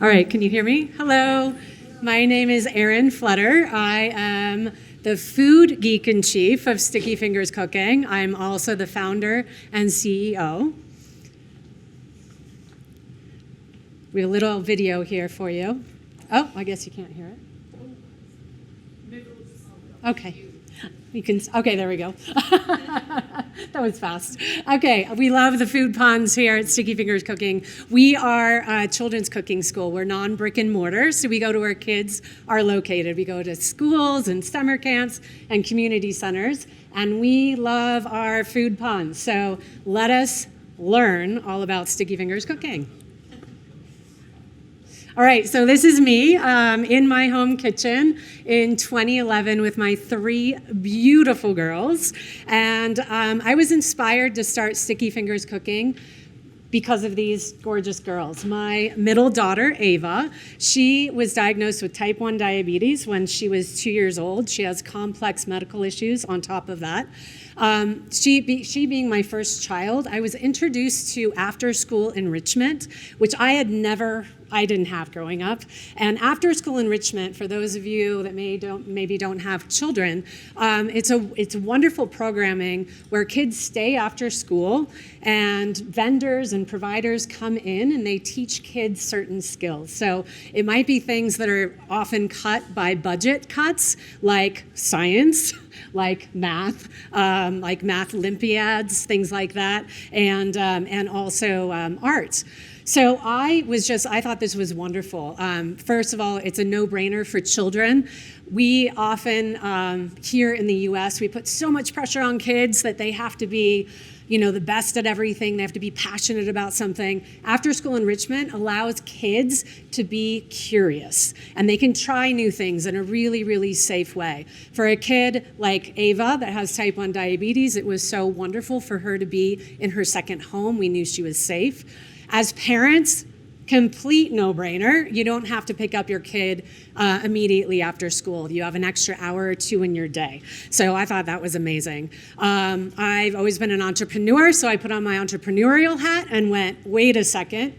All right, can you hear me? Hello, my name is Erin Flutter. I am the food geek in chief of Sticky Fingers Cooking. I'm also the founder and CEO. We have a little video here for you. Oh, I guess you can't hear it. Okay. You can, okay, there we go. That was fast. Okay, we love the food puns here at Sticky Fingers Cooking. We are a children's cooking school. We're non-brick and mortar, so we go to where kids are located. We go to schools and summer camps and community centers, and we love our food puns. So let us learn all about Sticky Fingers Cooking. All right, so this is me in my home kitchen in 2011 with my 3 beautiful girls. And I was inspired to start Sticky Fingers Cooking because of these gorgeous girls. My middle daughter, Ava, she was diagnosed with type 1 diabetes when she was 2 years old. She has complex medical issues on top of that. She being my first child, I was introduced to after-school enrichment, which I didn't have growing up. And after-school enrichment, for those of you that maybe don't have children, it's wonderful programming where kids stay after school and vendors and providers come in and they teach kids certain skills. So it might be things that are often cut by budget cuts, like science, like math Olympiads, things like that, and also art. So I thought this was wonderful. First of all, it's a no-brainer for children. We often, here in the US, we put so much pressure on kids that they have to be, the best at everything. They have to be passionate about something. After-school enrichment allows kids to be curious, and they can try new things in a really, really safe way. For a kid like Ava that has type 1 diabetes, it was so wonderful for her to be in her second home. We knew she was safe. As parents, complete no-brainer. You don't have to pick up your kid immediately after school. You have an extra hour or 2 in your day. So I thought that was amazing. I've always been an entrepreneur, so I put on my entrepreneurial hat and went, wait a second,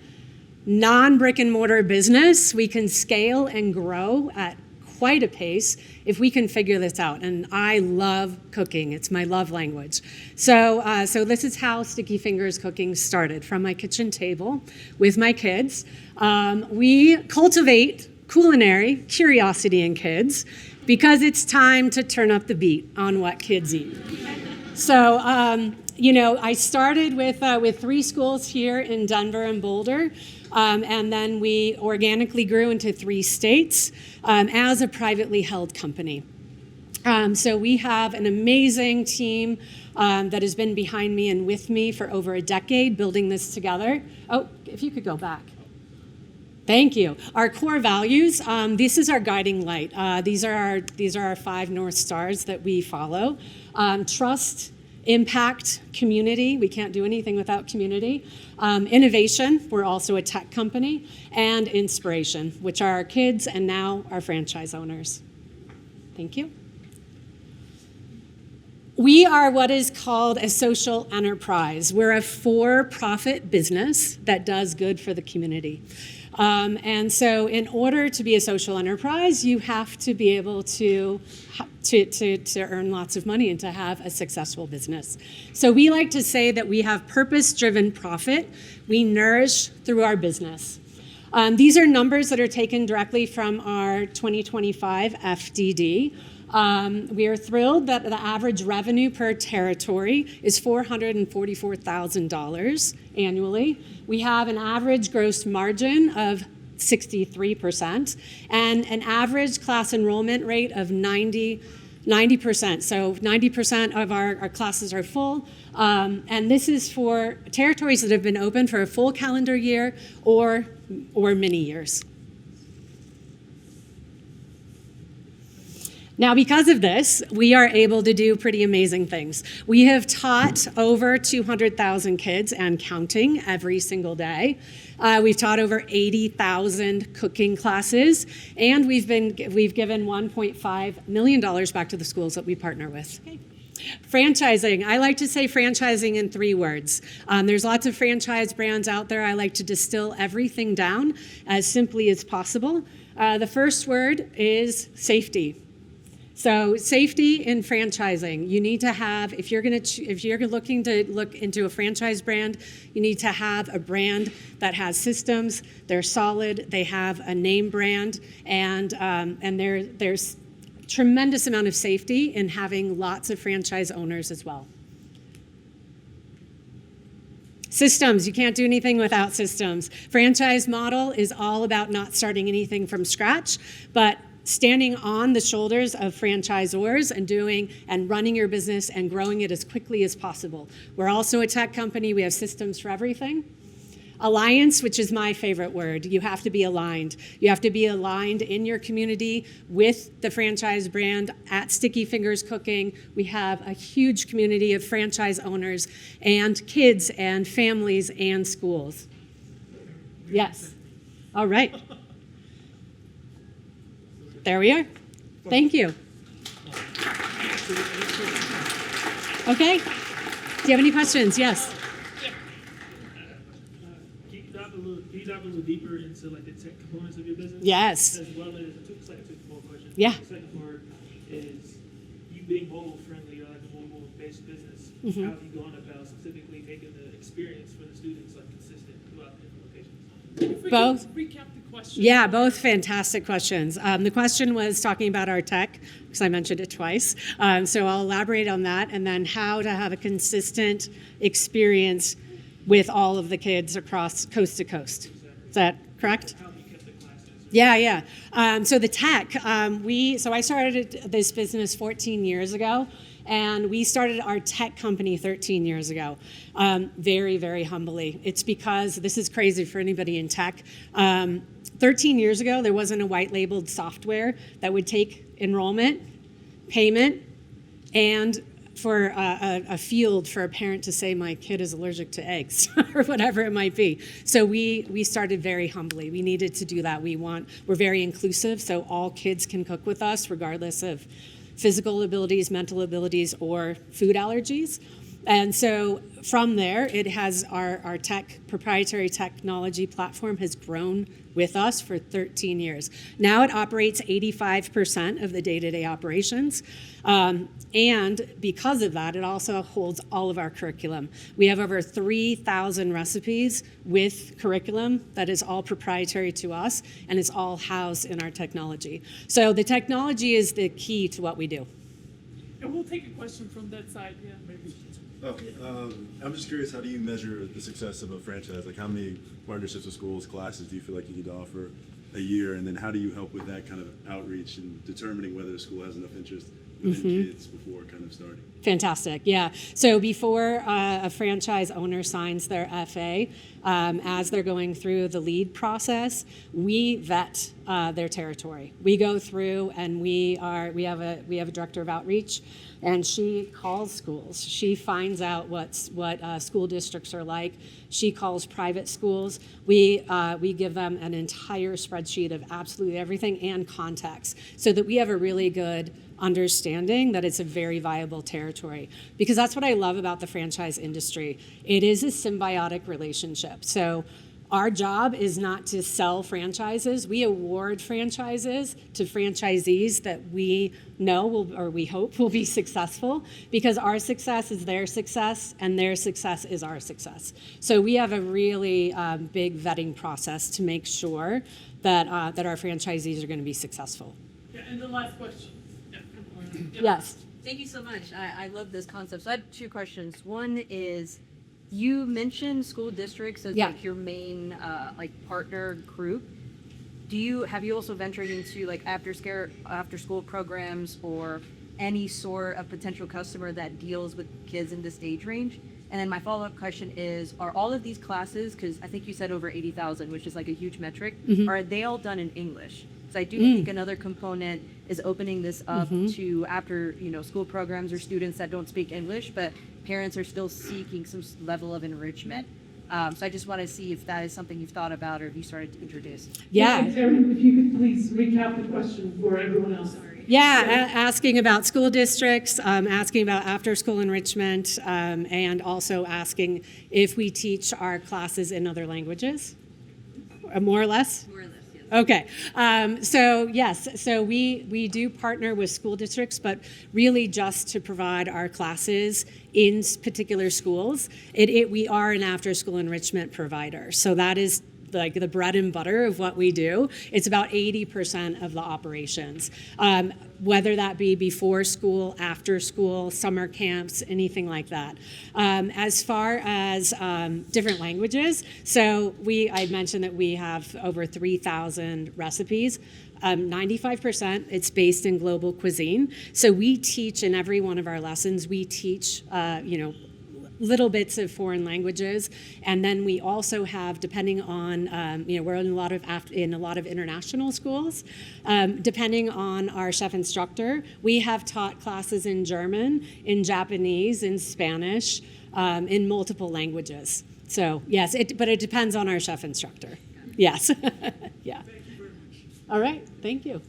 non-brick and mortar business, we can scale and grow at quite a pace if we can figure this out. And I love cooking. It's my love language. So this is how Sticky Fingers Cooking started, from my kitchen table with my kids. We cultivate culinary curiosity in kids because it's time to turn up the beat on what kids eat. So, I started with 3 schools here in Denver and Boulder. And then we organically grew into 3 states as a privately held company. So we have an amazing team that has been behind me and with me for over a decade building this together. Oh, if you could go back. Thank you. Our core values, this is our guiding light. These are our 5 North Stars that we follow. Trust, impact, community, we can't do anything without community. Innovation, we're also a tech company. And inspiration, which are our kids and now our franchise owners. Thank you. We are what is called a social enterprise. We're a for-profit business that does good for the community. And so in order to be a social enterprise, you have to be able to earn lots of money and to have a successful business. So we like to say that we have purpose-driven profit. We nourish through our business. These are numbers that are taken directly from our 2025 FDD. We are thrilled that the average revenue per territory is $444,000 annually. We have an average gross margin of 63% and an average class enrollment rate of 90%. So 90% of our classes are full. And this is for territories that have been open for a full calendar year or many years. Now, because of this, we are able to do pretty amazing things. We have taught over 200,000 kids and counting every single day. We've taught over 80,000 cooking classes, and we've given $1.5 million back to the schools that we partner with. Okay. Franchising. I like to say franchising in 3 words. There's lots of franchise brands out there. I like to distill everything down as simply as possible. The first word is safety. So safety in franchising. You need to have, if you're looking to look into a franchise brand, you need to have a brand that has systems. They're solid. They have a name brand, and there's tremendous amount of safety in having lots of franchise owners as well. Systems, you can't do anything without systems. Franchise model is all about not starting anything from scratch, but standing on the shoulders of franchisors and running your business and growing it as quickly as possible. We're also a tech company. We have systems for everything. Alliance, which is my favorite word. You have to be aligned. You have to be aligned in your community with the franchise brand. At Sticky Fingers Cooking, we have a huge community of franchise owners and kids and families and schools. Yes. All right. There we are. Thank you. Okay. Do you have any questions? Yes. Can you dive a little deeper into like the tech components of your business? Yes. As well as two more questions. Yeah. The second part is you being mobile friendly, like a mobile based business. Mm-hmm. How have you gone about specifically making the experience for the students like consistent throughout the different locations? Both. Recap the question. Yeah, both fantastic questions. The question was talking about our tech, because I mentioned it twice. So I'll elaborate on that, and then how to have a consistent experience with all of the kids across coast to coast. Is that correct? How have you kept the classes? Yeah. So the tech, so I started this business 14 years ago, and we started our tech company 13 years ago, very, very humbly. It's because, this is crazy for anybody in tech, 13 years ago, there wasn't a white labeled software that would take enrollment, payment, and for a field for a parent to say my kid is allergic to eggs or whatever it might be. So we started very humbly. We needed to do that. We're very inclusive, so all kids can cook with us regardless of physical abilities, mental abilities, or food allergies. And so from there, it has our proprietary technology platform has grown with us for 13 years. Now it operates 85% of the day-to-day operations. And because of that, it also holds all of our curriculum. We have over 3,000 recipes with curriculum that is all proprietary to us, and it's all housed in our technology. So the technology is the key to what we do. And we'll take a question from that side. Yeah, maybe. I'm just curious, how do you measure the success of a franchise? Like, how many partnerships with schools, classes do you feel like you need to offer a year? And then how do you help with that kind of outreach and determining whether a school has enough interest within kids before kind of starting? Fantastic, yeah. So before a franchise owner signs their FA, as they're going through the lead process, we vet their territory. We go through and we have a director of outreach, and she calls schools. She finds out what school districts are like. She calls private schools. We give them an entire spreadsheet of absolutely everything and context, so that we have a really good understanding that it's a very viable territory. Because that's what I love about the franchise industry. It is a symbiotic relationship. So our job is not to sell franchises. We award franchises to franchisees that we know or we hope will be successful, because our success is their success and their success is our success. So we have a really big vetting process to make sure that our franchisees are going to be successful. Yeah, and the last question. Yeah. Yes. Thank you so much. I love this concept. So I have 2 questions. One is, you mentioned school districts as like your main like partner group. Have you also ventured into like after school programs or any sort of potential customer that deals with kids in this age range? And then my follow-up question is, are all of these classes, because I think you said over 80,000, which is like a huge metric, are they all done in English? So I do think another component is opening this up to after school programs or students that don't speak English, but parents are still seeking some level of enrichment. So I just want to see if that is something you've thought about or if you started to introduce. Yeah. Terry, if you could please recap the question for everyone else. Sorry. asking about school districts, asking about after-school enrichment, and also asking if we teach our classes in other languages, more or less? More or less, yes. Okay, so yes, so we do partner with school districts, but really just to provide our classes in particular schools. We are an after-school enrichment provider, so that is like the bread and butter of what we do. It's about 80% of the operations, whether that be before school, after school, summer camps, anything like that. As far as different languages, so I mentioned that we have over 3,000 recipes. 95% it's based in global cuisine. So we teach in every one of our lessons, we teach, little bits of foreign languages, and then we also have, depending on, we're in a lot of international schools. Depending on our chef instructor, we have taught classes in German, in Japanese, in Spanish, in multiple languages. So yes, but it depends on our chef instructor. Yes, yeah. Thank you very much. All right, thank you.